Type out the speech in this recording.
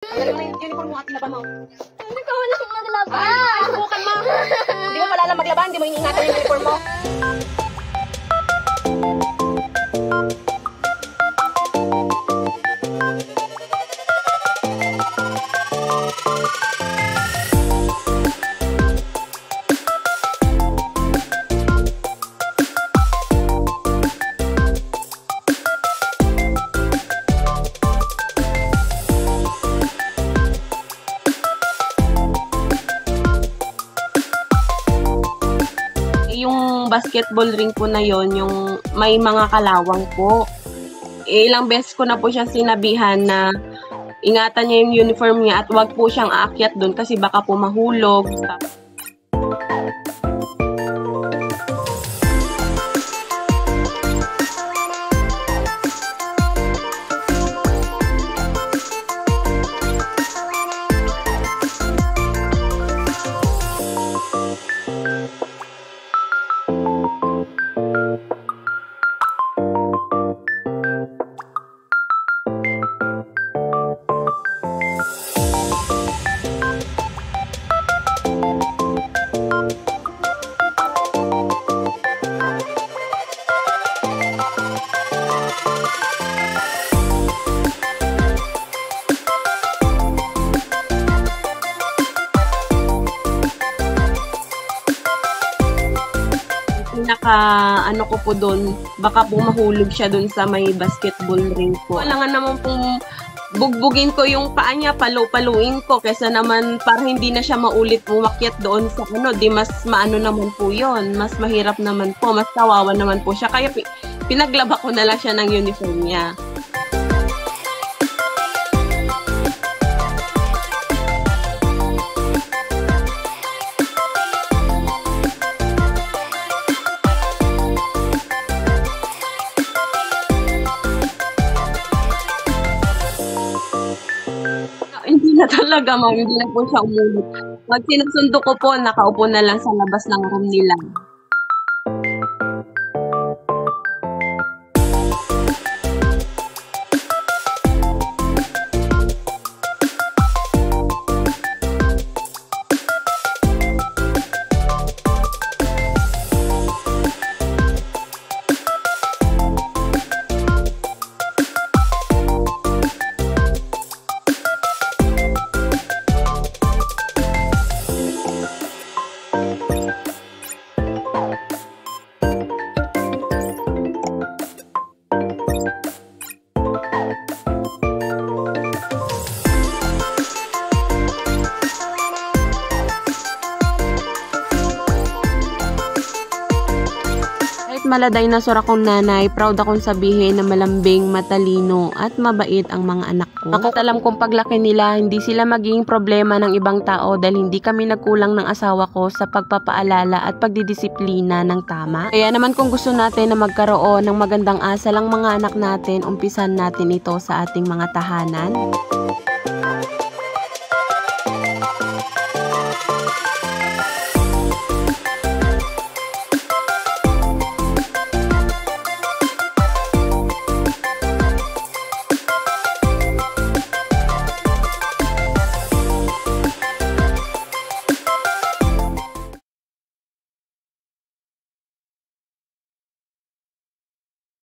Ano na yung uniform mo at laban mo? Hindi ko wala maglaban. Ay, subukan mo. Hindi mo pala alam maglaban, hindi mo iniingatan yung uniform mo. Yung basketball ring po na yon, yung may mga kalawang po. Ilang beses ko na po siya sinabihan na ingatan niya yung uniform niya at wag po siyang aakyat doon kasi baka po mahulog. Ano ko po doon, baka po mahulog siya doon sa may basketball ring po. Kailangan naman pong bugbugin ko yung paa niya, paluin ko kaysa naman para hindi na siya maulit umakyat doon sa di mas maano naman po yon, mas mahirap naman po, mas kawawa naman po siya. Kaya pinaglaba ko na lang siya ng uniform niya. Hindi na talaga, ma'am. Hindi na po siya umulit. Pag sinusundo ko po, nakaupo na lang sa labas ng room nila. Mala dinosaur akong nanay, proud akong sabihin na malambing, matalino at mabait ang mga anak ko. At alam kong paglaki nila, hindi sila magiging problema ng ibang tao dahil hindi kami nagkulang ng asawa ko sa pagpapaalala at pagdidisiplina ng tama. Kaya naman kung gusto natin na magkaroon ng magandang asal ang mga anak natin, umpisan natin ito sa ating mga tahanan.